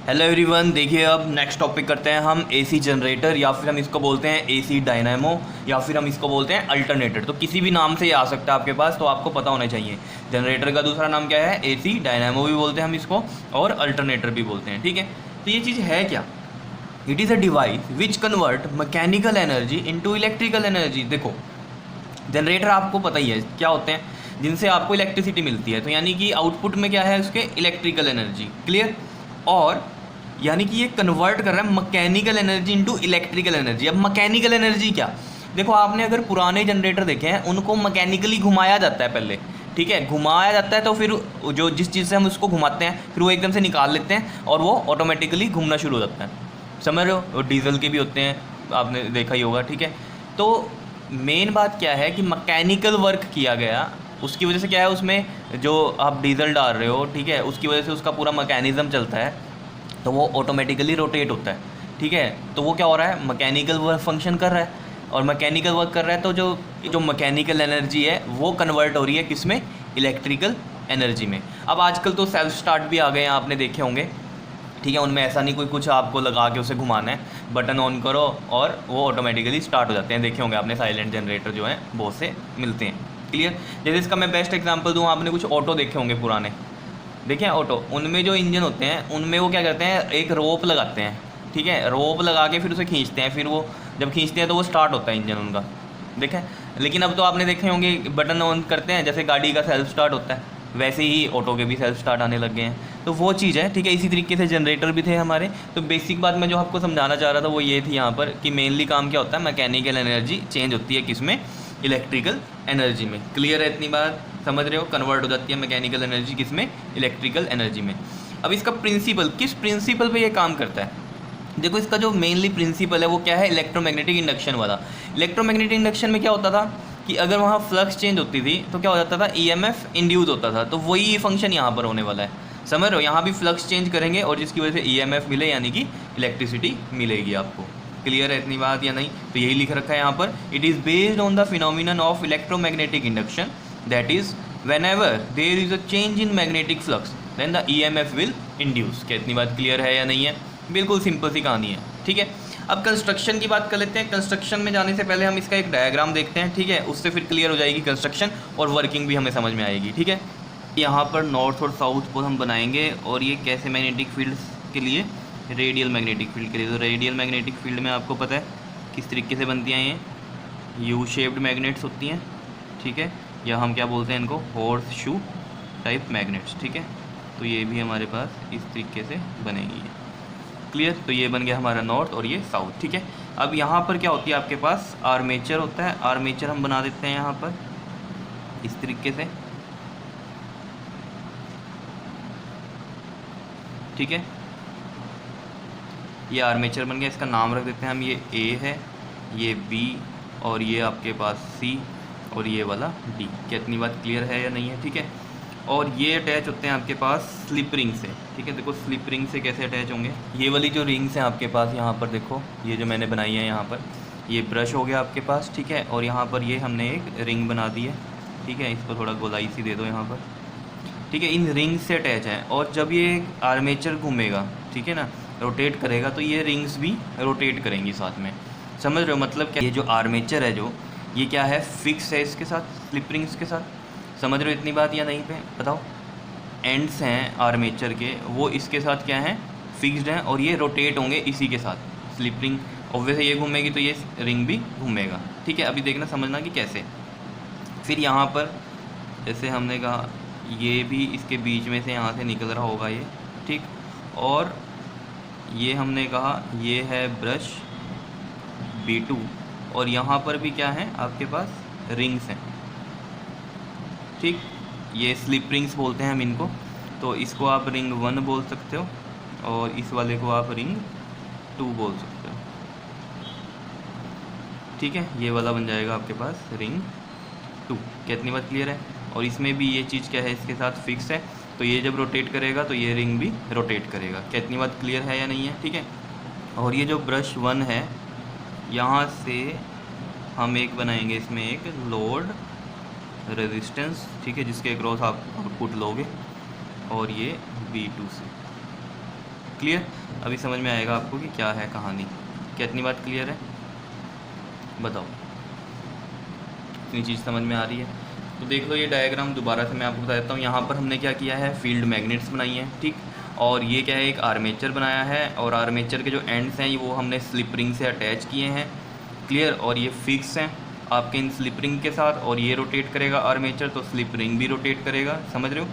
Hello everyone, देखिए अब next topic करते हैं हम एसी जनरेटर, या फिर हम इसको बोलते हैं एसी डायनामो, या फिर हम इसको बोलते हैं अल्टरनेटर। तो किसी भी नाम से ये आ सकता है आपके पास, तो आपको पता होना चाहिए। जनरेटर का दूसरा नाम क्या है? एसी डायनामो भी बोलते हैं हम इसको, और अल्टरनेटर भी बोलते हैं। ठीक है, तो ये चीज़ है क्या? It is a device which convert mechanical energy into electrical energy. देखो, जनरेटर आपको पता ही है क्या होते हैं, जिनसे आपको इलेक्ट्रिसिटी मिलती है। तो यानी कि आउटपुट में क्या है उसके? Electrical energy. क्लियर? और यानी कि ये कन्वर्ट कर रहा है mechanical energy into electrical energy. अब मैकेनिकल एनर्जी क्या? देखो, आपने अगर पुराने जनरेटर देखे हैं, उनको मैकेनिकली घुमाया जाता है पहले। ठीक है, घुमाया जाता है, तो फिर जो जिस चीज़ से हम उसको घुमाते हैं, फिर वो एकदम से निकाल लेते हैं और वो ऑटोमेटिकली घूमना शुरू हो जाता है। समझ रहे हो? वो डीजल के भी होते हैं, आपने देखा ही होगा। ठीक है, तो मेन बात क्या है कि मैकेनिकल वर्क किया गया, उसकी वजह से क्या है, उसमें जो आप डीजल डाल रहे हो, ठीक है, उसकी वजह से उसका पूरा मैकेनिज़्म चलता है, तो वो ऑटोमेटिकली रोटेट होता है। ठीक है, तो वो क्या हो रहा है? मैकेनिकल वर्क फंक्शन कर रहा है, और मैकेनिकल वर्क कर रहा है, तो जो जो मैकेनिकल एनर्जी है वो कन्वर्ट हो रही है किस में? इलेक्ट्रिकल एनर्जी में। अब आजकल तो सेल्फ स्टार्ट भी आ गए हैं, आपने देखे होंगे। ठीक है, उनमें ऐसा नहीं कोई कुछ आपको लगा के उसे घुमाना है, बटन ऑन करो और वो ऑटोमेटिकली स्टार्ट हो जाते हैं। देखे होंगे आपने, साइलेंट जनरेटर जो हैं बहुत से मिलते हैं। क्लियर? जैसे इसका मैं बेस्ट एग्जांपल दूँ, आपने कुछ ऑटो देखे होंगे पुराने, देखें ऑटो, उनमें जो इंजन होते हैं उनमें वो क्या करते हैं, एक रोप लगाते हैं। ठीक है, रोप लगा के फिर उसे खींचते हैं, फिर वो जब खींचते हैं तो वो स्टार्ट होता है इंजन उनका। देखें, लेकिन अब तो आपने देखे होंगे बटन ऑन करते हैं, जैसे गाड़ी का सेल्फ स्टार्ट होता है, वैसे ही ऑटो के भी सेल्फ स्टार्ट आने लग गए हैं। तो वो चीज़ है। ठीक है, इसी तरीके से जनरेटर भी थे हमारे। तो बेसिक बात मैं जो आपको समझाना चाह रहा था वो ये थी यहाँ पर, कि मेनली काम क्या होता है, मैकेनिकल एनर्जी चेंज होती है किस में? इलेक्ट्रिकल एनर्जी में। क्लियर है? इतनी बात समझ रहे हो? कन्वर्ट हो जाती है मैकेनिकल एनर्जी किस में? इलेक्ट्रिकल एनर्जी में। अब इसका प्रिंसिपल, किस प्रिंसिपल पे ये काम करता है? देखो, इसका जो मेनली प्रिंसिपल है वो क्या है? इलेक्ट्रोमैग्नेटिक इंडक्शन वाला। इलेक्ट्रोमैग्नेटिक इंडक्शन में क्या होता था कि अगर वहाँ फ्लक्स चेंज होती थी तो क्या हो जाता था? ईएमएफ इंड्यूस होता था। तो वही फंक्शन यहाँ पर होने वाला है। समझ रहे हो? यहाँ भी फ्लक्स चेंज करेंगे और जिसकी वजह से ईएमएफ मिले, यानी कि इलेक्ट्रिसिटी मिलेगी आपको। क्लियर है इतनी बात या नहीं? तो यही लिख रखा है यहाँ पर, it is based on the phenomenon of electromagnetic induction, that is whenever there is a change in magnetic flux then the EMF will induce। क्या इतनी बात क्लियर है या नहीं है? बिल्कुल सिंपल सी कहानी है। ठीक है, अब कंस्ट्रक्शन की बात कर लेते हैं। कंस्ट्रक्शन में जाने से पहले हम इसका एक डायग्राम देखते हैं। ठीक है, उससे फिर क्लियर हो जाएगी कंस्ट्रक्शन, और वर्किंग भी हमें समझ में आएगी। ठीक है, यहाँ पर नॉर्थ और साउथ पोल हम बनाएंगे, और ये कैसे? मैग्नेटिक फील्ड के लिए, रेडियल मैग्नेटिक फील्ड के लिए। तो रेडियल मैग्नेटिक फील्ड में आपको पता है किस तरीके से बनती हैं, ये यू शेप्ड मैग्नेट्स होती हैं। ठीक है, या हम क्या बोलते हैं इनको? Horse shoe type magnets. ठीक है, तो ये भी हमारे पास इस तरीके से बनेगी। क्लियर? तो ये बन गया हमारा नॉर्थ और ये साउथ। ठीक है, अब यहाँ पर क्या होती है आपके पास? आर्मेचर होता है। आर्मेचर हम बना देते हैं यहाँ पर इस तरीके से। ठीक है, ये आर्मेचर बन गया, इसका नाम रख देते हैं हम, ये ए है, ये बी, और ये आपके पास सी, और ये वाला डी। क्या इतनी बात क्लियर है या नहीं है? ठीक है, और ये अटैच होते हैं आपके पास स्लिप रिंग से। ठीक है, देखो स्लिप रिंग से कैसे अटैच होंगे। ये वाली जो रिंग्स हैं आपके पास, यहाँ पर देखो, ये जो मैंने बनाई है यहाँ पर, ये ब्रश हो गया आपके पास। ठीक है, और यहाँ पर ये हमने एक रिंग बना दी है। ठीक है, इसको थोड़ा गोलाई सी दे दो यहाँ पर। ठीक है, इन रिंग्स से अटैच हैं, और जब ये आर्मेचर घूमेगा, ठीक है ना, रोटेट करेगा, तो ये रिंग्स भी रोटेट करेंगी साथ में। समझ रहे हो मतलब क्या? ये जो आर्मेचर है, जो ये क्या है? फिक्स है इसके साथ, स्लिप रिंग्स के साथ। समझ रहे हो इतनी बात या नहीं? पे बताओ, एंड्स हैं आर्मेचर के, वो इसके साथ क्या हैं? फिक्स्ड हैं, और ये रोटेट होंगे इसी के साथ। स्लिप रिंग ऑब्वियसली ये घूमेगी तो ये रिंग भी घूमेगा। ठीक है, अभी देखना समझना कि कैसे। फिर यहाँ पर जैसे हमने कहा, ये भी इसके बीच में से यहाँ से निकल रहा होगा ये। ठीक, और ये हमने कहा ये है ब्रश B2, और यहाँ पर भी क्या है आपके पास? रिंग्स हैं। ठीक, ये स्लिप रिंग्स बोलते हैं हम इनको। तो इसको आप रिंग 1 बोल सकते हो, और इस वाले को आप रिंग 2 बोल सकते हो। ठीक है, ये वाला बन जाएगा आपके पास रिंग 2। कितनी बात क्लियर है? और इसमें भी ये चीज़ क्या है? इसके साथ फिक्स है, तो ये जब रोटेट करेगा तो ये रिंग भी रोटेट करेगा। कितनी बात क्लियर है या नहीं है? ठीक है, और ये जो ब्रश 1 है, यहाँ से हम एक बनाएंगे, इसमें एक लोड रेजिस्टेंस। ठीक है, जिसके अक्रॉस आप आउटपुट लोगे, और ये B2 से। क्लियर? अभी समझ में आएगा आपको कि क्या है कहानी। क्या इतनी बात क्लियर है? बताओ, इतनी चीज़ समझ में आ रही है? तो देख लो ये डायग्राम दोबारा से मैं आपको बता देता हूँ। यहाँ पर हमने क्या किया है, फील्ड मैग्नेट्स बनाई हैं, ठीक। और ये क्या है, एक आर्मेचर बनाया है, और आर्मेचर के जो एंड्स हैं वो हमने स्लिप रिंग से अटैच किए हैं, क्लियर। और ये फिक्स हैं आपके इन स्लिप रिंग के साथ, और ये रोटेट करेगा आर्मेचर, तो स्लिप रिंग भी रोटेट करेगा, समझ रहे हो।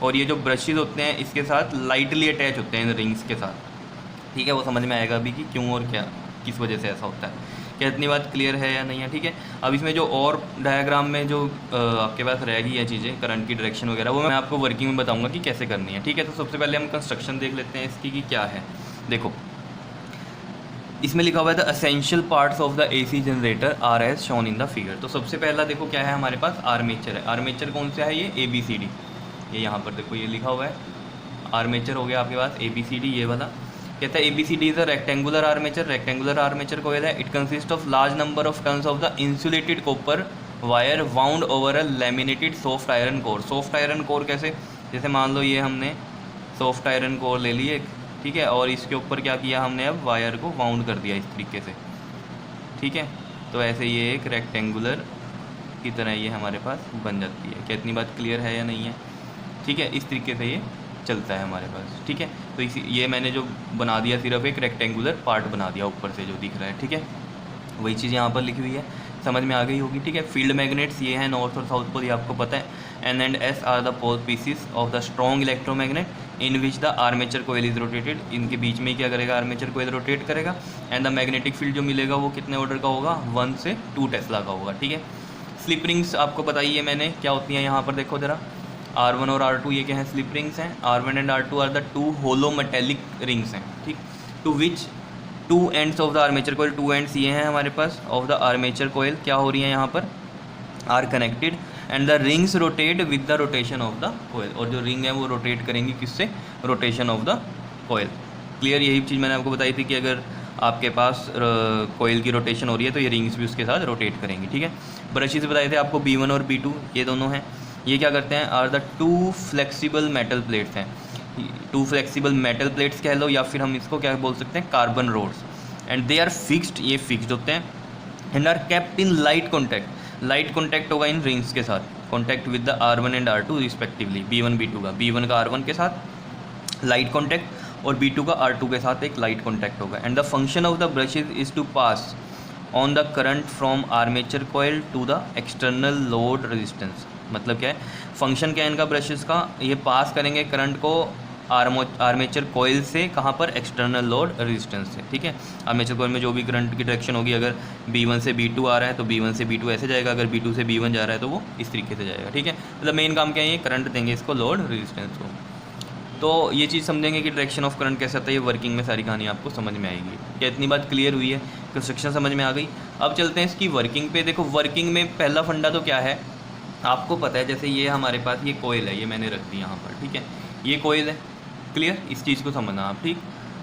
और ये जो ब्रशेज़ होते हैं इसके साथ लाइटली अटैच होते हैं इन रिंग्स के साथ, ठीक है। वो समझ में आएगा अभी कि क्यों और क्या, किस वजह से ऐसा होता है। क्या इतनी बात क्लियर है या नहीं है? ठीक है। अब इसमें जो और डायग्राम में जो आपके पास रहेगी ये चीज़ें, करंट की डायरेक्शन वगैरह, वो मैं आपको वर्किंग में बताऊंगा कि कैसे करनी है, ठीक है। तो सबसे पहले हम कंस्ट्रक्शन देख लेते हैं इसकी कि क्या है। देखो इसमें लिखा हुआ है the essential parts of the AC generator are as shown in the figure. तो सबसे पहला देखो क्या है, हमारे पास आर्मेचर है। आर्मेचर कौन सा है? ये ABCD, ये यहाँ पर देखो ये लिखा हुआ है आर्मेचर हो गया आपके पास ABCD, ये वाला। कहता है ABCD is a rectangular armature. Rectangular armature coil है। It consist of large number of turns of the insulated copper wire wound over a laminated soft iron core. Soft iron core कैसे, जैसे मान लो ये हमने सॉफ्ट आयरन कोर ले ली एक, ठीक है, और इसके ऊपर क्या किया हमने, अब वायर को वाउंड कर दिया इस तरीके से, ठीक है। तो ऐसे ये एक रेक्टेंगुलर की तरह ये हमारे पास बन जाती है। क्या इतनी बात क्लियर है या नहीं है? ठीक है, इस तरीके से ये चलता है हमारे पास, ठीक है। तो इसी ये मैंने जो बना दिया सिर्फ एक रेक्टेंगुलर पार्ट बना दिया ऊपर से जो दिख रहा है, ठीक है। वही चीज़ यहाँ पर लिखी हुई है, समझ में आ गई होगी, ठीक है। फील्ड मैग्नेट्स ये हैं नॉर्थ और साउथ पोल, ये आपको पता है। N and S are the pole pieces of the strong electromagnet in which the armature coil is rotated. इनके बीच में क्या करेगा, आर्मेचर कोयल रोटेट करेगा। एंड द मैग्नेटिक फील्ड जो मिलेगा वो कितने ऑर्डर का होगा, 1 से 2 टेस्ला का होगा, ठीक है। स्लिप रिंग्स आपको बताई है मैंने क्या होती हैं, यहाँ पर देखो ज़रा, R1 और R2 ये क्या हैं, स्लिप रिंग्स हैं। R1 and R2 are the 2 hollow metallic rings हैं, ठीक। To which 2 ends of the armature coil, 2 ends ये हैं हमारे पास ऑफ द आर्मेचर कोयल, क्या हो रही हैं यहाँ पर, are connected. And the rings rotate with the rotation of the coil. और जो रिंग है वो रोटेट करेंगी किससे, rotation of the coil, clear. यही चीज़ मैंने आपको बताई थी कि अगर आपके पास कोयल की रोटेशन हो रही है तो ये रिंग्स भी उसके साथ रोटेट करेंगी, ठीक है। ब्रशेज बताए थे आपको B1 और B2, ये दोनों हैं। ये क्या करते हैं, are the 2 flexible metal plates हैं। 2 फ्लेक्सिबल मेटल प्लेट्स कह लो, या फिर हम इसको क्या बोल सकते हैं, carbon rods. And they are fixed, ये फिक्स्ड होते हैं। And are kept in light contact, light contact होगा इन रिंग्स के साथ, contact with the R1 and R2 respectively. B1 B2 का, B1 का R1 के साथ लाइट कॉन्टैक्ट और B2 का R2 के साथ एक लाइट कॉन्टैक्ट होगा। And the function of the brushes is to pass on the current from armature coil to the external load resistance. मतलब क्या है, फंक्शन क्या है इनका ब्रशेस का, ये पास करेंगे करंट को आर्मेचर कोयल से, कहाँ पर, एक्सटर्नल लोड रेजिस्टेंस से, ठीक है। आर्मेचर कोयल में जो भी करंट की डायरेक्शन होगी, अगर B1 से B2 आ रहा है तो B1 से B2 ऐसे जाएगा, अगर B2 से B1 जा रहा है तो वो इस तरीके से जाएगा, ठीक है। मतलब मेन काम क्या है, ये करंट देंगे इसको, लोड रेजिस्टेंस को। तो ये चीज़ समझेंगे कि डायरेक्शन ऑफ करंट कैसे आता है, ये वर्किंग में सारी कहानी आपको समझ में आएगी। क्या इतनी बात क्लियर हुई है, कंस्ट्रक्शन समझ में आ गई। अब चलते हैं इसकी वर्किंग पे। देखो वर्किंग में पहला फंडा तो क्या है, आपको पता है, जैसे ये हमारे पास ये कोयल है, ये मैंने रख दी यहाँ पर, ठीक है, ये कोयल है, क्लियर। इस चीज़ को समझना आप, ठीक।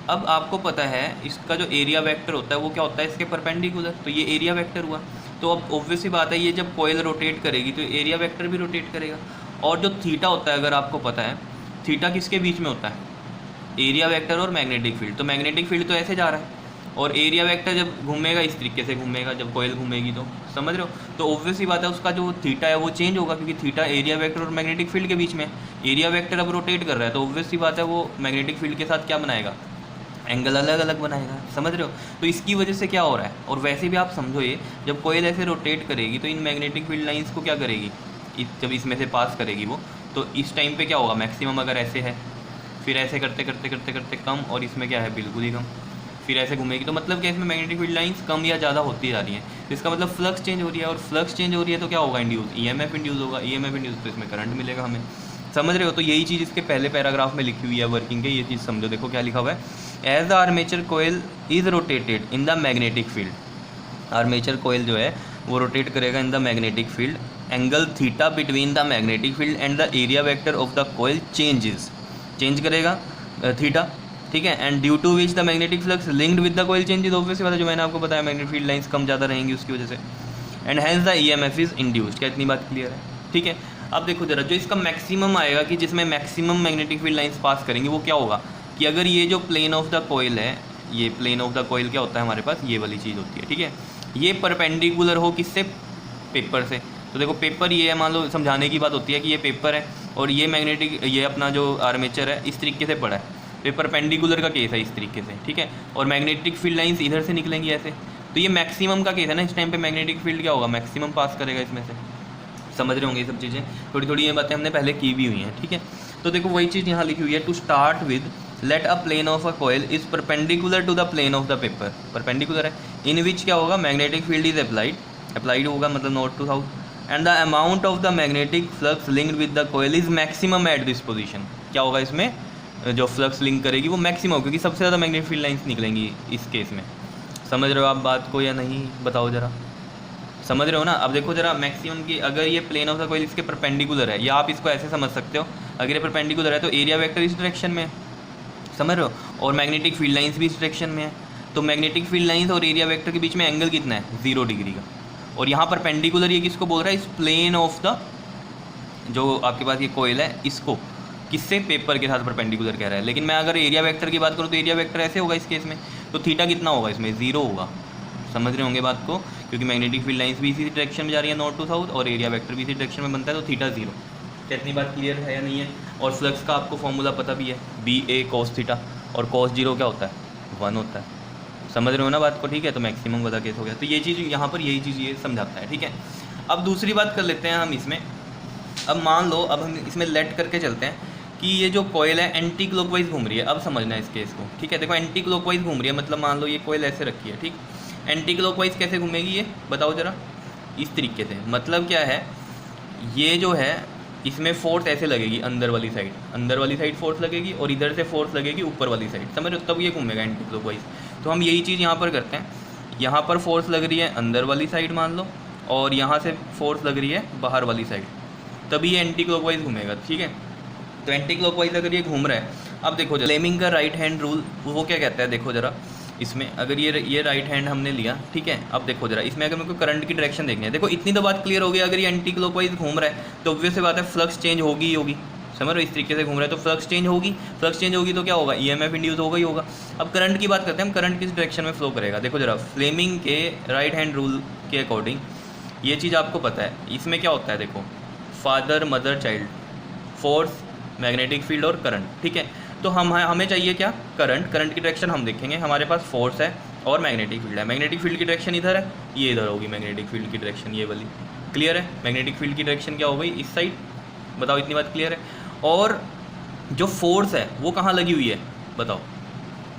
अब आपको पता है इसका जो एरिया वेक्टर होता है वो क्या होता है, इसके परपेंडिकुलर, तो ये एरिया वेक्टर हुआ। तो अब ऑब्वियस सी बात है, ये जब कोयल रोटेट करेगी तो एरिया वेक्टर भी रोटेट करेगा। और जो थीटा होता है, अगर आपको पता है, थीटा किसके बीच में होता है, एरिया वेक्टर और मैग्नेटिक फील्ड। तो मैग्नेटिक फील्ड तो ऐसे जा रहा है, और एरिया वेक्टर जब घूमेगा इस तरीके से घूमेगा, जब कोयल घूमेगी, तो समझ रहे हो। तो ऑब्वियस ही बात है उसका जो थीटा है वो चेंज होगा, क्योंकि थीटा एरिया वेक्टर और मैग्नेटिक फील्ड के बीच में। एरिया वेक्टर अब रोटेट कर रहा है तो ऑब्वियस ही बात है वो मैग्नेटिक फील्ड के साथ क्या बनाएगा, एंगल अलग अलग बनाएगा, समझ रहे हो। तो इसकी वजह से क्या हो रहा है, और वैसे भी आप समझो ये, जब कोयल ऐसे रोटेट करेगी तो इन मैग्नेटिक फील्ड लाइन्स को क्या करेगी, जब इसमें से पास करेगी वो, तो इस टाइम पे क्या होगा, मैक्सिमम अगर ऐसे है, फिर ऐसे करते करते करते करते कम, और इसमें क्या है, बिल्कुल ही कम, फिर ऐसे घूमेगी। तो मतलब क्या, इसमें मैग्नेटिक फील्ड लाइंस कम या ज़्यादा होती जा रही हैं। तो इसका मतलब फ्लक्स चेंज हो रही है, और फ्लक्स चेंज हो रही है तो क्या होगा, इंड्यूस, EMF इंड्यूस होगा। EMF इंड्यूस तो इसमें करंट मिलेगा हमें, समझ रहे हो। तो यही चीज़ इसके पहले पैराग्राफ में लिखी हुई है वर्किंग के, ये चीज़ समझो। देखो क्या लिखा हुआ है, as the armature coil is rotated in the magnetic field. Armature coil जो है वो रोटेट करेगा in the magnetic field. Angle theta between the magnetic field and the area vector of the coil changes, change करेगा theta, ठीक है। And due to which the magnetic flux linked with the coil changes, obviously वाला जो मैंने आपको बताया, magnetic field lines कम ज़्यादा रहेंगी उसकी वजह से। And hence the EMF is induced. क्या इतनी बात क्लियर है, ठीक है। अब देखो जरा, जो इसका मैक्सिमम आएगा कि जिसमें maximum magnetic field lines pass करेंगी, वो क्या होगा, कि अगर ये जो प्लेन ऑफ द कोयल है, ये प्लेन ऑफ द कोयल क्या होता है हमारे पास, ये वाली चीज़ होती है, ठीक है, ये परपेंडिकुलर हो किससे, पेपर से। तो देखो पेपर ये है, मान लो समझाने की बात होती है कि ये पेपर है और ये मैग्नेटिक, ये अपना जो आर्मेचर है इस तरीके से पड़ा है, तो ये परपेंडिकुलर का केस है इस तरीके से, ठीक है, और मैग्नेटिक फील्ड लाइंस इधर से निकलेंगी ऐसे, तो ये मैक्सिमम का केस है ना, इस टाइम पे मैग्नेटिक फील्ड क्या होगा, मैक्सिमम पास करेगा इसमें से। समझ रहे होंगे ये सब चीज़ें, थोड़ी थोड़ी ये बातें हमने पहले की भी हुई हैं, ठीक है। तो देखो वही चीज़ यहाँ लिखी हुई है, to start with let a plane of a coil is perpendicular to the plane of the paper, perpendicular है, इन विच क्या होगा, मैग्नेटिक फील्ड इज अप्लाइड होगा, मतलब north to south, and the amount of the magnetic flux linked with the coil is maximum at this position. क्या होगा इसमें, जो flux link करेगी वो मैक्सिमम, क्योंकि सबसे ज़्यादा मैग्नेटिक फील्ड लाइंस निकलेंगी इस केस में। समझ रहे हो आप बात को या नहीं, बताओ ज़रा, समझ रहे हो ना। अब देखो जरा मैक्सिमम की, अगर ये प्लेन ऑफ द कोयल इसके परपेंडिकुलर है, या आप इसको ऐसे समझ सकते हो, अगर ये परपेंडिकुलर है तो एरिया वेक्टर इस डायरेक्शन में है, समझ रहे हो, और मैग्नेटिक फील्ड लाइंस भी इस डायरेक्शन में है, तो मैग्नेटिक फील्ड लाइंस और एरिया वेक्टर के बीच में एंगल कितना है, 0 डिग्री का, और यहाँ परपेंडिकुलर ये किसको बोल रहा है, इस प्लेन ऑफ द, जो आपके पास ये कोयल है इसको किससे, पेपर के साथ परपेंडिकुलर कह रहा है। लेकिन मैं अगर एरिया वेक्टर की बात करूँ तो एरिया वेक्टर ऐसे होगा इस केस में, तो थीटा कितना होगा इसमें, 0 होगा। समझ रहे होंगे बात को, क्योंकि मैग्नेटिक फील्ड लाइंस भी इसी डायरेक्शन में जा रही है, नॉर्थ टू साउथ, और एरिया वेक्टर भी इसी डायरेक्शन में बनता है, तो थीटा 0। क्या इतनी बात क्लियर है या नहीं है। और फ्लक्स का आपको फॉर्मूला पता भी है, BA cos थीटा, और cos 0 क्या होता है, 1 होता है। समझ रहे हो ना बात को, ठीक है। तो मैक्सिमम वाला केस हो गया, तो ये चीज़ यहाँ पर यही चीज़ ये समझाता है, ठीक है। अब दूसरी बात कर लेते हैं हम इसमें। अब मान लो, अब हम इसमें लेट करके चलते हैं कि ये जो कोयल है एंटी क्लॉकवाइज घूम रही है। अब समझना है इस केस को, ठीक है। देखो एंटी क्लॉकवाइज घूम रही है, मतलब मान लो ये कोयल ऐसे रखी है, ठीक। एंटी क्लॉकवाइज कैसे घूमेगी ये बताओ ज़रा, इस तरीके से। मतलब क्या है, ये जो है इसमें फोर्स ऐसे लगेगी, अंदर वाली साइड फोर्स लगेगी, और इधर से फोर्स लगेगी ऊपर वाली साइड, समझ रहे हो, तब ये घूमेगा एंटी क्लॉकवाइज। तो हम यही चीज़ यहाँ पर करते हैं, यहाँ पर फोर्स लग रही है अंदर वाली साइड मान लो, और यहाँ से फोर्स लग रही है बाहर वाली साइड, तभी ये एंटी क्लॉकवाइज घूमेगा, ठीक है। तो एंटी क्लॉकवाइज अगर ये घूम रहा है, अब देखो फ्लेमिंग का राइट हैंड रूल वो क्या कहता है, देखो ज़रा इसमें, अगर ये राइट हैंड हमने लिया, ठीक है। अब देखो जरा इसमें अगर मेरे को करंट की डायरेक्शन देखनी है, देखो इतनी तो बात क्लियर हो गई, अगर ये एंटी क्लॉकवाइज घूम रहा है तो ऑब्वियस सी बात है फ्लक्स चेंज होगी ही होगी, समझ रहे हो। इस तरीके से घूम रहा है तो फ्लक्स चेंज होगी तो क्या होगा, EMF इंड्यूस होगा ही होगा। अब करंट की बात करते हैं हम, करंट किस डायरेक्शन में फ्लो करेगा। देखो जरा फ्लेमिंग के राइट हैंड रूल के अकॉर्डिंग ये चीज़ आपको पता है, इसमें क्या होता है, देखो father mother child, force, magnetic field और करंट, ठीक है। तो हमें चाहिए क्या, करंट की डायरेक्शन हम देखेंगे, हमारे पास फोर्स है और मैग्नेटिक फील्ड है। मैग्नेटिक फील्ड की डायरेक्शन इधर है, ये इधर होगी मैग्नेटिक फील्ड की डायरेक्शन, ये वाली, क्लियर है। मैग्नेटिक फील्ड की डायरेक्शन क्या हो गई, इस साइड, बताओ इतनी बात क्लियर है। और जो फोर्स है वो कहाँ लगी हुई है बताओ,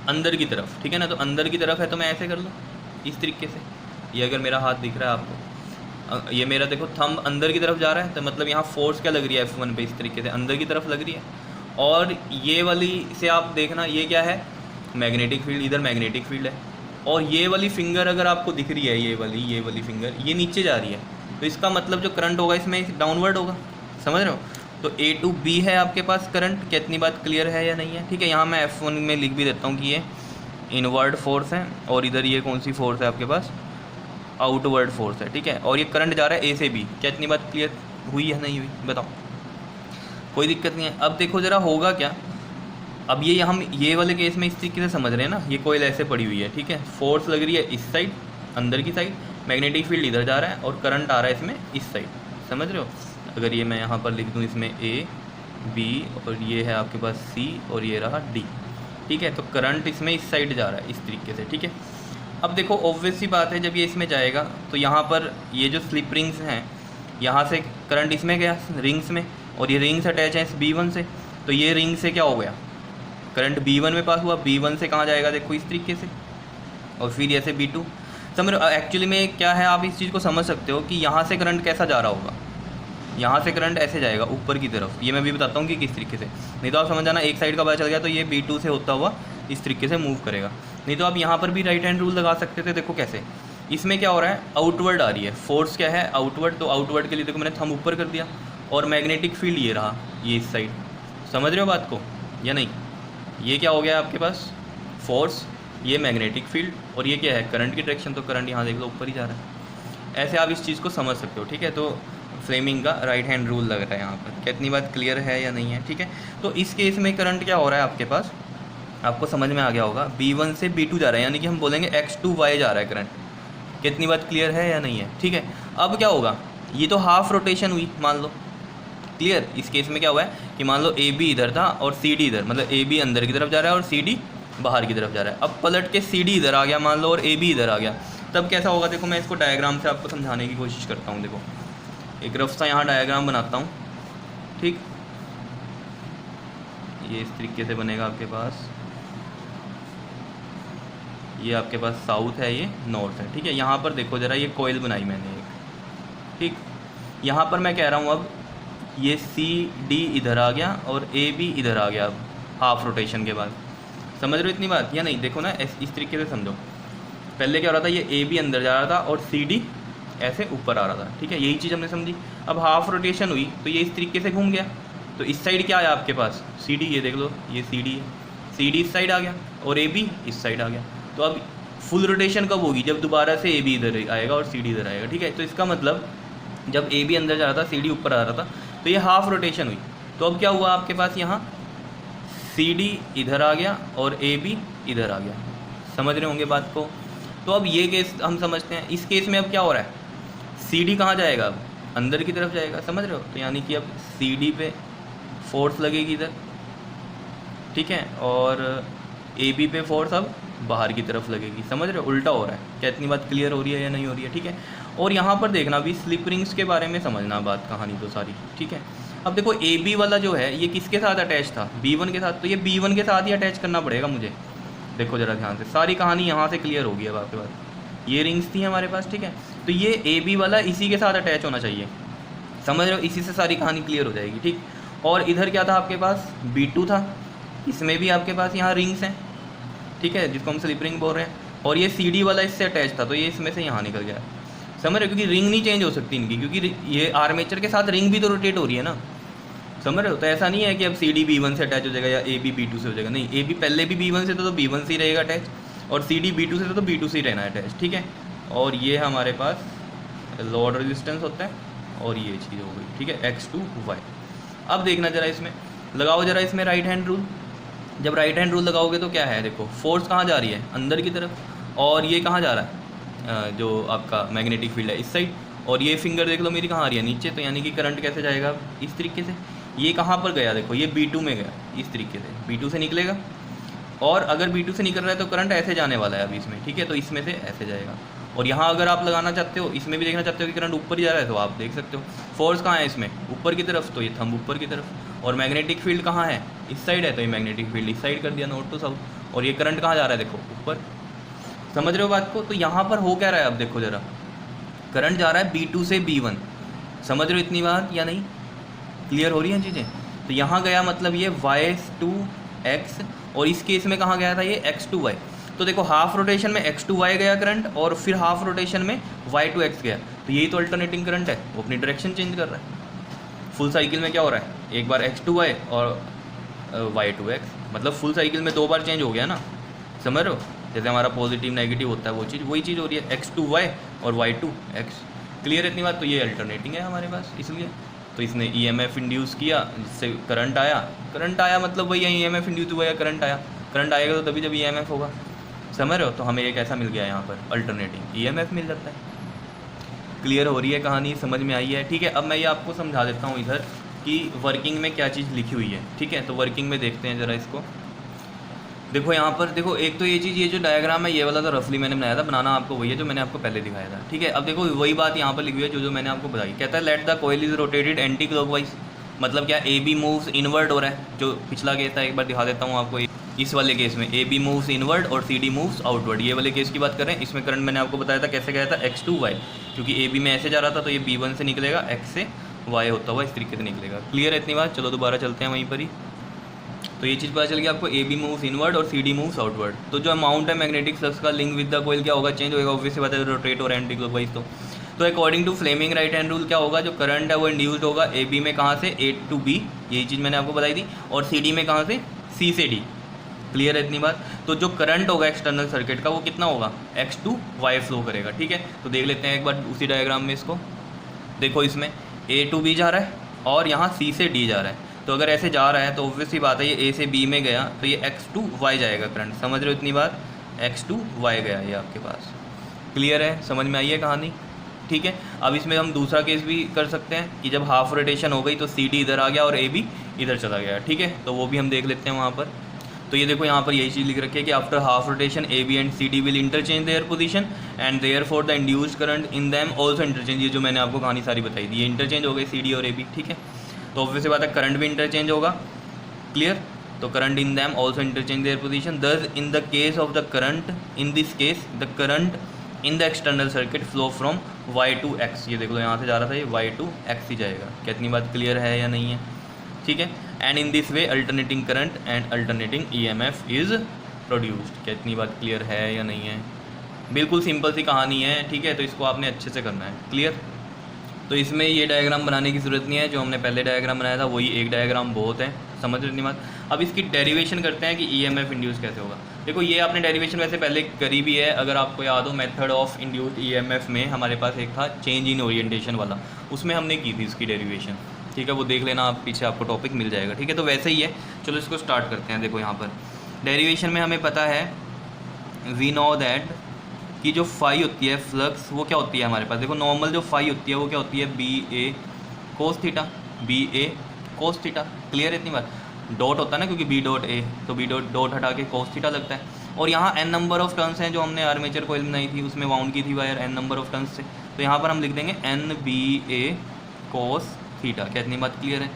अंदर की तरफ, ठीक है ना। तो अंदर की तरफ है तो मैं ऐसे कर लूँ इस तरीके से, ये अगर मेरा हाथ दिख रहा है आपको, ये मेरा देखो थंब अंदर की तरफ जा रहा है, तो मतलब यहाँ फोर्स क्या लग रही है F1 पे, इस तरीके से अंदर की तरफ लग रही है। और ये वाली से आप देखना, ये क्या है, मैग्नेटिक फील्ड, इधर मैग्नेटिक फील्ड है। और ये वाली फिंगर अगर आपको दिख रही है, ये वाली फिंगर ये नीचे जा रही है, तो इसका मतलब जो करंट होगा इसमें डाउनवर्ड होगा, समझ रहे हो। तो A to B है आपके पास करंट, कितनी बात क्लियर है या नहीं है, ठीक है। यहाँ मैं F1 में लिख भी देता हूँ कि ये इनवर्ड फोर्स है, और इधर ये कौन सी फोर्स है आपके पास, आउटवर्ड फोर्स है, ठीक है। और ये करंट जा रहा है A से B, क्या इतनी बात क्लियर हुई है नहीं हुई बताओ, कोई दिक्कत नहीं है। अब देखो ज़रा होगा क्या, अब ये हम ये वाले केस में इस तरीके से समझ रहे हैं ना, ये कोयल ऐसे पड़ी हुई है, ठीक है। फोर्स लग रही है इस साइड, अंदर की साइड, मैग्नेटिक फील्ड इधर जा रहा है, और करंट आ रहा है इसमें इस साइड, समझ रहे हो। अगर ये मैं यहाँ पर लिख दूँ इसमें A B, और ये है आपके पास C, और ये रहा D, ठीक है। तो करंट इसमें इस साइड जा रहा है इस तरीके से, ठीक है। अब देखो ऑब्वियस सी बात है, जब ये इसमें जाएगा तो यहाँ पर ये जो स्लिप रिंग्स हैं, यहाँ से करंट इसमें गया रिंग्स में, और ये रिंग्स अटैच है इस B1 से, तो ये रिंग से क्या हो गया, करंट B1 में पास हुआ, B1 से कहाँ जाएगा देखो इस तरीके से, और फिर ऐसे B2, समझ रहे हो। एक्चुअली में क्या है, आप इस चीज़ को समझ सकते हो कि यहाँ से करंट कैसा जा रहा होगा, यहाँ से करंट ऐसे जाएगा ऊपर की तरफ, ये मैं भी बताता हूँ कि किस तरीके से, नहीं तो आप समझ जाना एक साइड का पता चल गया तो ये B2 से होता हुआ इस तरीके से मूव करेगा। नहीं तो आप यहाँ पर भी राइट हैंड रूल लगा सकते थे, देखो कैसे, इसमें क्या हो रहा है, आउटवर्ड आ रही है फोर्स, क्या है आउटवर्ड, तो आउटवर्ड के लिए देखो मैंने थंब ऊपर कर दिया, और मैग्नेटिक फील्ड ये रहा, ये इस साइड, समझ रहे हो बात को या नहीं। ये क्या हो गया आपके पास, फोर्स, ये मैग्नेटिक फील्ड, और ये क्या है करंट की डायरेक्शन, तो करंट यहाँ देख लो ऊपर ही जा रहा है। ऐसे आप इस चीज़ को समझ सकते हो, ठीक है। तो फ्लेमिंग का राइट हैंड रूल लग रहा है यहाँ पर, कितनी बात क्लियर है या नहीं है, ठीक है। तो इस केस में करंट क्या हो रहा है आपके पास, आपको समझ में आ गया होगा। B1 से B2 जा रहा है, यानी कि हम बोलेंगे X2Y जा रहा है करंट। कितनी बात क्लियर है या नहीं है? ठीक है। अब क्या होगा, ये तो हाफ रोटेशन हुई मान लो, क्लियर। इस केस में क्या हुआ है कि मान लो AB इधर था और CD इधर, मतलब AB अंदर की तरफ जा रहा है और CD बाहर की तरफ जा रहा है। अब पलट के CD इधर आ गया मान लो और AB इधर आ गया, तब कैसा होगा? देखो मैं इसको डायग्राम से आपको समझाने की कोशिश करता हूँ। देखो एक रफ सा यहाँ डायग्राम बनाता हूँ, ठीक। ये इस तरीके से बनेगा आपके पास, ये आपके पास साउथ है, ये नॉर्थ है, ठीक है। यहाँ पर देखो ज़रा, ये कोयल बनाई मैंने एक, ठीक। यहाँ पर मैं कह रहा हूँ अब ये CD इधर आ गया और AB इधर आ गया, अब हाफ रोटेशन के बाद। समझ रहे हो इतनी बात या नहीं? देखो ना इस तरीके से समझो, पहले क्या हो रहा था, ये AB अंदर जा रहा था और CD ऐसे ऊपर आ रहा था, ठीक है। यही चीज़ हमने समझी। अब हाफ रोटेशन हुई तो ये इस तरीके से घूम गया, तो इस साइड क्या आया आपके पास? CD, ये देख लो, ये CD है, CD इस साइड आ गया और AB इस साइड आ गया। तो अब फुल रोटेशन कब होगी? जब दोबारा से AB इधर आएगा और CD इधर आएगा, ठीक है। तो इसका मतलब जब AB अंदर जा रहा था, CD ऊपर आ रहा था, तो ये हाफ रोटेशन हुई। तो अब क्या हुआ आपके पास, यहाँ CD इधर आ गया और AB इधर आ गया। समझ रहे होंगे बात को? तो अब ये केस हम समझते हैं। इस केस में अब क्या हो रहा है, CD कहाँ जाएगा? अब अंदर की तरफ जाएगा, समझ रहे हो? तो यानी कि अब CD पे फोर्स लगेगी इधर, ठीक है, और AB पे फोर्स अब बाहर की तरफ लगेगी। समझ रहे हो? उल्टा हो रहा है। क्या इतनी बात क्लियर हो रही है या नहीं हो रही है? ठीक है। और यहाँ पर देखना भी, स्लिप रिंग्स के बारे में समझना बात, कहानी तो सारी, ठीक है। अब देखो AB वाला जो है ये किसके साथ अटैच था? B1 के साथ, तो ये B1 के साथ ही अटैच करना पड़ेगा मुझे। देखो ज़रा ध्यान से, सारी कहानी यहाँ से क्लियर होगी अब आपके पास। ये रिंग्स थी हमारे पास, ठीक है, तो ये AB वाला इसी के साथ अटैच होना चाहिए। समझ रहे हो? इसी से सारी कहानी क्लियर हो जाएगी, ठीक। और इधर क्या था आपके पास? B2 था, इसमें भी आपके पास यहाँ रिंग्स हैं, ठीक है, जिसको हम स्लिप रिंग बोल रहे हैं। और ये CD वाला इससे अटैच था, तो ये इसमें से यहाँ निकल गया। समझ रहे हो? क्योंकि रिंग नहीं चेंज हो सकती इनकी, क्योंकि ये आर्मेचर के साथ रिंग भी तो रोटेट हो रही है ना। समझ रहे हो? तो ऐसा नहीं है कि अब CD B1 से अटैच हो जाएगा या AB B2 से हो जाएगा, नहीं। AB पहले भी B1 से तो B1 से ही रहेगा अटैच, और CD B2 से तो B2 से ही रहना है अटैच, ठीक है। और ये हमारे पास लोड रेजिस्टेंस होता है, और ये चीज़ हो गई, ठीक है, X2Y। अब देखना जरा, इसमें लगाओ जरा, इसमें राइट हैंड रूल। जब राइट हैंड रूल लगाओगे तो क्या है, देखो फोर्स कहाँ जा रही है? अंदर की तरफ। और ये कहाँ जा रहा है? जो आपका मैग्नेटिक फील्ड है इस साइड। और ये फिंगर देख लो मेरी कहाँ आ रही है? नीचे। तो यानी कि करंट कैसे जाएगा? इस तरीके से। ये कहाँ पर गया? देखो ये B2 में गया, इस तरीके से B2 से निकलेगा। और अगर B2 से निकल रहा है तो करंट ऐसे जाने वाला है अभी इसमें, ठीक है, तो इसमें से ऐसे जाएगा। और यहाँ अगर आप लगाना चाहते हो, इसमें भी देखना चाहते हो कि करंट ऊपर ही जा रहा है, तो आप देख सकते हो फोर्स कहाँ है इसमें? ऊपर की तरफ, तो ये थंब ऊपर की तरफ। और मैग्नेटिक फील्ड कहाँ है? इस साइड है, तो ये मैग्नेटिक फील्ड इस साइड कर दिया, नॉर्थ टू साउथ। और ये करंट कहाँ जा रहा है? देखो ऊपर। समझ रहे हो बात को? तो यहाँ पर हो क्या रहा है अब देखो ज़रा, करंट जा रहा है B2 से B1। समझ रहे हो इतनी बात या नहीं? क्लियर हो रही हैं चीज़ें? तो यहाँ गया मतलब ये Y2X, और इस केस में कहाँ गया था? ये X2Y। तो देखो हाफ रोटेशन में X2Y गया करंट, और फिर हाफ रोटेशन में Y2X गया। तो यही तो अल्टरनेटिंग करंट है, वो अपनी डायरेक्शन चेंज कर रहा है। फुल साइकिल में क्या हो रहा है? एक बार X2Y और Y2X, मतलब फुल साइकिल में 2 बार चेंज हो गया ना। समझ रहे हो? जैसे हमारा पॉजिटिव नेगेटिव होता है, वो चीज़ वही चीज़ हो रही है, X2Y और Y2X। क्लियर इतनी बात? तो ये अल्टरनेटिंग है हमारे पास, इसलिए तो इसने EMF इंड्यूस किया, जिससे करंट आया। करंट आया मतलब वही है, EMF इंड्यूस हुआ या करंट आया। करंट आएगा तो तभी जब EMF होगा। समझ रहे हो? तो हमें एक ऐसा मिल गया यहाँ पर, अल्टरनेटिंग EMF मिल जाता है। क्लियर हो रही है कहानी? समझ में आई है? ठीक है। अब मैं ये आपको समझा देता हूँ इधर कि वर्किंग में क्या चीज़ लिखी हुई है, ठीक है। तो वर्किंग में देखते हैं ज़रा इसको। देखो यहाँ पर देखो, एक तो ये चीज़, ये जो डायग्राम है ये वाला तो रफली मैंने बनाया था, बनाना आपको वही है जो मैंने आपको पहले दिखाया था, ठीक है। अब देखो वही बात यहाँ पर लिखी हुई है जो मैंने आपको बताई। कहता है let the coil is rotated anti clockwise. मतलब क्या? AB मूव्स इनवर्ड हो रहा है, जो पिछला केस था, एक बार दिखा देता हूँ आपको। इस वाले केस में AB मूव्स इनवर्ड और CD मूव्स आउटवर्ड। ये वाले केस की बात कर रहे हैं। इसमें करंट मैंने आपको बताया था कैसे गया था, X2Y, क्योंकि AB में ऐसे जा रहा था, तो ये B1 से निकलेगा, X से Y होता हुआ इस तरीके से निकलेगा। क्लियर है इतनी बात? चलो दोबारा चलते हैं वहीं पर ही। तो ये चीज़ पता चल गई आपको, AB मूव्स इनवर्ड और CD मूव्स आउटवर्ड। तो जो अमाउंट है मैग्नेटिक फ्लक्स का लिंक विद द कॉइल क्या होगा? चेंज होगा, ऑब्वियसली बात है, रोटेट और एंटी क्लॉकवाइज। तो according to Fleming right hand rule क्या होगा? जो करंट है वो इंड्यूस्ड होगा AB में कहाँ से? A to B, यही चीज़ मैंने आपको बताई थी। और CD में कहाँ से? C से D। क्लियर है इतनी बात? तो जो करंट होगा एक्सटर्नल सर्किट का वो कितना होगा? X2Y फ्लो करेगा, ठीक है। तो देख लेते हैं एक बार उसी डायग्राम में इसको। देखो इसमें A to B जा रहा है और यहाँ C से D जा रहा है। तो अगर ऐसे जा रहा है तो ऑब्वियस सी बात है, ये ए से बी में गया तो ये एक्स टू वाई जाएगा करंट, समझ रहे हो इतनी बात, एक्स टू वाई गया ये आपके पास। क्लियर है, समझ में आई है कहानी? ठीक है। अब इसमें हम दूसरा केस भी कर सकते हैं कि जब हाफ रोटेशन हो गई तो सी डी इधर आ गया और ए बी इधर चला गया, ठीक है, तो वो भी हम देख लेते हैं वहाँ पर। तो ये देखो यहाँ पर यही चीज़ लिख रखी है कि after half rotation A B and C D will interchange their position and therefore the induced current in them also interchange. ये जो मैंने आपको कहानी सारी बताई थी, ये इंटरचेंज हो गई सी डी और ए बी, ठीक है। तो ऑब्वियस बात है करंट भी इंटरचेंज होगा, क्लियर। तो current in them also interchange their position, thus in the case of the current, in this case the current in the external circuit flow from Y to X. ये देख लो यहाँ से जा रहा था, ये वाई टू एक्स ही जाएगा। कितनी बात क्लियर है या नहीं है? ठीक है। And in this way alternating current and alternating EMF is produced. कितनी बात क्लियर है या नहीं है? बिल्कुल सिंपल सी कहानी है, ठीक है। तो इसको आपने अच्छे से करना है, क्लियर। तो इसमें ये डायग्राम बनाने की ज़रूरत नहीं है, जो हमने पहले डायग्राम बनाया था वही एक डायग्राम बहुत है, समझ रहे बात। अब इसकी डेरिवेशन करते हैं कि ईएमएफ इंड्यूस कैसे होगा। देखो ये आपने डेरिवेशन वैसे पहले करी भी है, अगर आपको याद हो मेथड ऑफ इंड्यूस्ड ईएमएफ में हमारे पास एक था चेंज इन ओरिएंटेशन वाला, उसमें हमने की थी इसकी डेरिवेशन, ठीक है, वो देख लेना आप, पीछे आपको टॉपिक मिल जाएगा, ठीक है। तो वैसे ही है, चलो इसको स्टार्ट करते हैं। देखो यहाँ पर डेरिवेशन में हमें पता है वी नो दैट कि जो फाई होती है फ्लक्स वो क्या होती है हमारे पास। देखो नॉर्मल जो फाई होती है वो क्या होती है, B A cos theta, B A cos theta, clear है इतनी बात। डॉट होता है ना, क्योंकि बी डॉट ए, तो बी डॉट हटा के कोस थीटा लगता है। और यहाँ एन नंबर ऑफ टर्न्स हैं, जो हमने आर्मेचर कॉइल बनाई थी उसमें वाउंड की थी wire N number of turns से, तो यहाँ पर हम लिख देंगे N B A cos theta. क्या इतनी बात क्लियर है?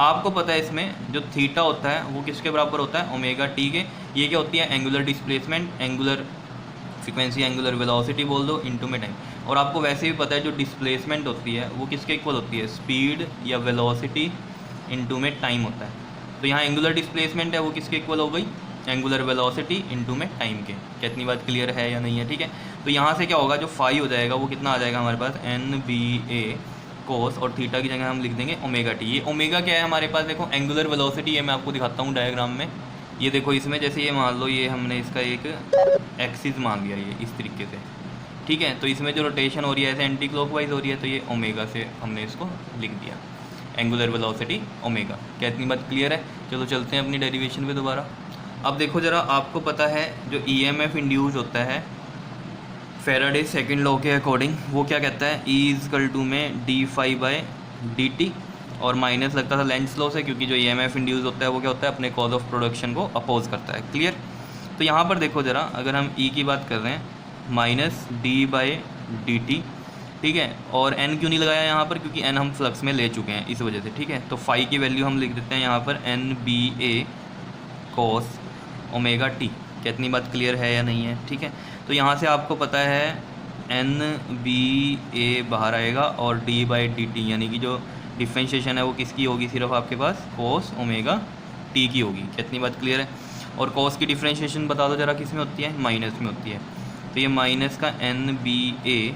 आपको पता है इसमें जो थीटा होता है वो किसके बराबर होता है, ओमेगा टी के। ये क्या होती है, angular displacement, angular frequency, angular velocity बोल दो इनटू में टाइम। और आपको वैसे भी पता है जो डिस्प्लेसमेंट होती है वो किसके इक्वल होती है, स्पीड या वेलोसिटी इनटू में टाइम होता है। तो यहाँ एंगुलर डिस्प्लेसमेंट है वो किसके इक्वल हो गई, एंगुलर वेलोसिटी इनटू में टाइम के। कितनी बात क्लियर है या नहीं है? ठीक है। तो यहाँ से क्या होगा, जो फाई हो जाएगा वो कितना आ जाएगा हमारे पास, एन बी ए कोस, और थीटा की जगह हम लिख देंगे ओमेगा टी। ये ओमेगा क्या है हमारे पास, देखो एंगुलर वेलोसिटी है, मैं आपको दिखाता हूँ डायग्राम में। ये देखो इसमें जैसे ये मान लो ये हमने इसका एक एक्सिस मान लिया ये इस तरीके से, ठीक है। तो इसमें जो रोटेशन हो रही है ऐसे एंटी क्लॉकवाइज हो रही है, तो ये ओमेगा से हमने इसको लिख दिया, एंगुलर वेलोसिटी ओमेगा। क्या इतनी बात क्लियर है? चलो चलते हैं अपनी डेरिवेशन पे दोबारा। अब देखो ज़रा, आपको पता है जो ईएमएफ इंड्यूस होता है फैराडे सेकंड लॉ के अकॉर्डिंग, वो क्या कहता है, ई इजकल टू में D phi by D T, और माइनस लगता था लेंज़ लॉ से, क्योंकि जो ईएमएफ इंड्यूस होता है वो क्या होता है, अपने कॉज ऑफ प्रोडक्शन को अपोज करता है, क्लियर। तो यहाँ पर देखो ज़रा, अगर हम ई की बात कर रहे हैं, minus D by D T, ठीक है। और एन क्यों नहीं लगाया यहाँ पर, क्योंकि एन हम फ्लक्स में ले चुके हैं इस वजह से, ठीक है। तो फाई की वैल्यू हम लिख देते हैं यहाँ पर N B A cos omega T. क्या इतनी बात क्लियर है या नहीं है? ठीक है। तो यहाँ से आपको पता है एन बी ए बाहर आएगा और डी बाई डी टी, यानी कि जो डिफ्रेंशिएशन है वो किसकी होगी, सिर्फ आपके पास कोस ओमेगा टी की होगी। कितनी बात क्लियर है? और कोस की डिफ्रेंशिएशन बता दो जरा, किस में होती है, माइनस में होती है। तो ये माइनस का एन बी ए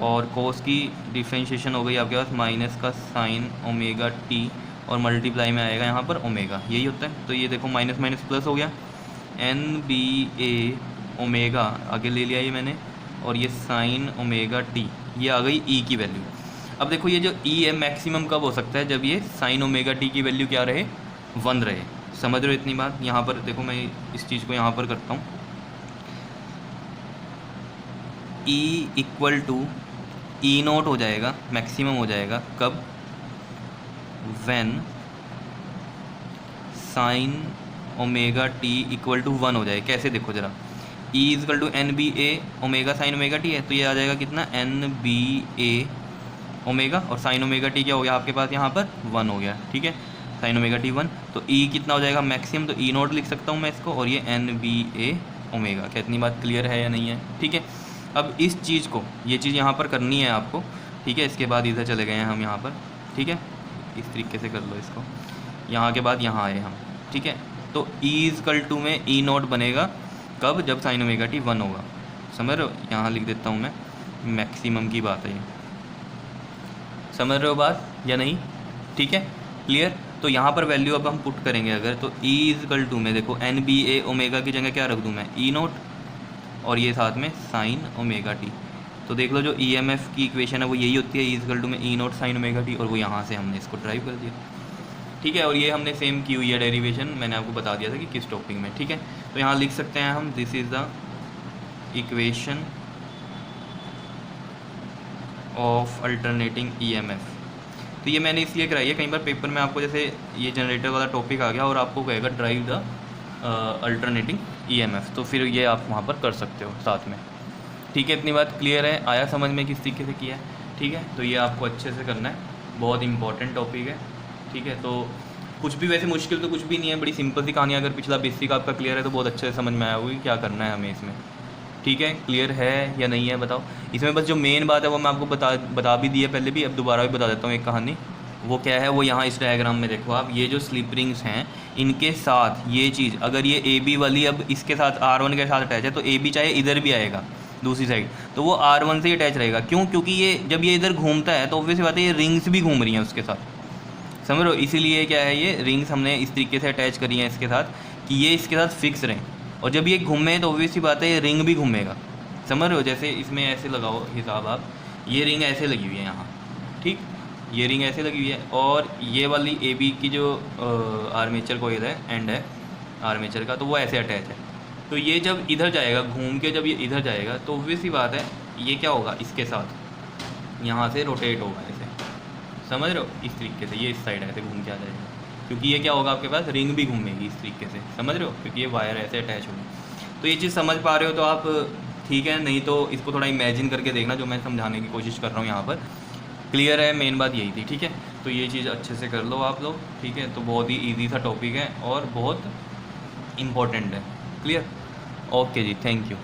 और कोस की डिफ्रेंशिएशन हो गई आपके पास माइनस का साइन ओमेगा टी, और मल्टीप्लाई में आएगा यहाँ पर ओमेगा, यही होता है। तो ये देखो माइनस माइनस प्लस हो गया, एन बी ए ओमेगा आगे ले लिया ये मैंने, और ये साइन ओमेगा टी, ये आ गई ई की वैल्यू। अब देखो ये जो ई है मैक्सिमम कब हो सकता है, जब ये साइन ओमेगा टी की वैल्यू क्या रहे, 1 रहे। समझ रहे हो इतनी बात? यहाँ पर देखो मैं इस चीज़ को यहाँ पर करता हूँ, E equal to E naught हो जाएगा, मैक्सिमम हो जाएगा कब, when sine omega T equal to 1 हो जाए। कैसे देखो ज़रा, E equal to N B A omega sine omega T है, तो ये आ जाएगा कितना, एन बी ए ओमेगा, और साइन ओमेगा टी क्या हो गया आपके पास यहाँ पर 1 हो गया, ठीक है, साइन ओमेगा टी 1। तो ई कितना हो जाएगा मैक्सिमम, तो ई नोट लिख सकता हूँ मैं इसको, और ये एन बी ए ओमेगा। क्या इतनी बात क्लियर है या नहीं है? ठीक है। अब इस चीज़ को, ये चीज़ यहाँ पर करनी है आपको, ठीक है। इसके बाद इधर चले गए हैं हम यहाँ पर, ठीक है, इस तरीके से कर लो इसको, यहाँ के बाद यहाँ आए हम, ठीक है। तो ई इक्वल टू में ई नोट बनेगा कब, जब साइन ओमेगा टी 1 होगा। समझ रहे हो? यहाँ लिख देता हूँ मैं, मैक्सिमम की बात है ये, समझ रहे हो बात या नहीं? ठीक है, क्लियर। तो यहाँ पर वैल्यू अब हम पुट करेंगे अगर, तो ई इक्वल टू में देखो एन बी ए ओमेगा की जगह क्या रख दूँ मैं, ई नोट, और ये साथ में साइन ओमेगा टी। तो देख लो जो ई एम एफ की इक्वेशन है वो यही होती है, ई इक्वल टू में ई नोट साइन ओमेगा टी, और वो यहाँ से हमने इसको ड्राइव कर दिया। ठीक है। और ये हमने सेम की हुई है डेरिवेशन, मैंने आपको बता दिया था कि किस टॉपिक में, ठीक है। तो यहाँ लिख सकते हैं हम, this is the equation of alternating EMF. तो ये मैंने इसलिए कराई है, कई बार पेपर में आपको जैसे ये जनरेटर वाला टॉपिक आ गया और आपको कहेगा ड्राइव द अल्टरनेटिंग ईएमएफ, तो फिर ये आप वहाँ पर कर सकते हो साथ में, ठीक है। इतनी बात क्लियर है, आया समझ में किस तरीके से किया है, ठीक है। तो ये आपको अच्छे से करना है, बहुत इंपॉर्टेंट टॉपिक है, ठीक है। तो कुछ भी वैसे मुश्किल तो कुछ भी नहीं है, बड़ी सिंपल सी कहानी। अगर पिछला बेसिक आपका क्लियर है तो बहुत अच्छे से समझ में आया होगी क्या करना है हमें इसमें, ठीक है। क्लियर है या नहीं है बताओ। इसमें बस जो मेन बात है वो मैं आपको बता भी दी है पहले भी, अब दोबारा भी बता देता हूँ एक कहानी। वो क्या है, वो यहाँ इस डायग्राम में देखो आप, ये जो स्लिप रिंग्स हैं इनके साथ ये चीज़, अगर ये ए बी वाली अब इसके साथ R1 के साथ अटैच है तो ए बी चाहे इधर भी आएगा दूसरी साइड, तो वो R1 से ही अटैच रहेगा। क्यों? क्योंकि ये जब ये इधर घूमता है तो ऑब्वियस बात है ये रिंग्स भी घूम रही हैं उसके साथ, समझ लो। इसीलिए क्या है, ये रिंग्स हमने इस तरीके से अटैच करी हैं इसके साथ कि ये इसके साथ फिक्स रहें, और जब ये घूमे तो ऑब्वियस ही बात है ये रिंग भी घूमेगा, समझ रहे हो। जैसे इसमें ऐसे लगाओ हिसाब आप, ये रिंग ऐसे लगी हुई है यहाँ, ठीक, ये रिंग ऐसे लगी हुई है, और ये वाली ए बी की जो आर्मेचर कोयल है, एंड है आर्मेचर का, तो वो ऐसे अटैच है। तो ये जब इधर जाएगा घूम के, जब ये इधर जाएगा तो ऑब्वियस ही बात है ये क्या होगा, इसके साथ यहाँ से रोटेट होगा ऐसे, समझ रहे हो, इस तरीके से ये इस साइड ऐसे घूम के आ जाएगा, क्योंकि ये क्या होगा आपके पास, रिंग भी घूमेगी इस तरीके से, समझ रहे हो, क्योंकि ये वायर ऐसे अटैच होगी। तो ये चीज़ समझ पा रहे हो तो आप ठीक है, नहीं तो इसको थोड़ा इमेजिन करके देखना जो मैं समझाने की कोशिश कर रहा हूँ यहाँ पर। क्लियर है, मेन बात यही थी, ठीक है। तो ये चीज़ अच्छे से कर लो आप लोग, ठीक है। तो बहुत ही ईजी सा टॉपिक है और बहुत इम्पोर्टेंट है, क्लियर। ओके जी, थैंक यू।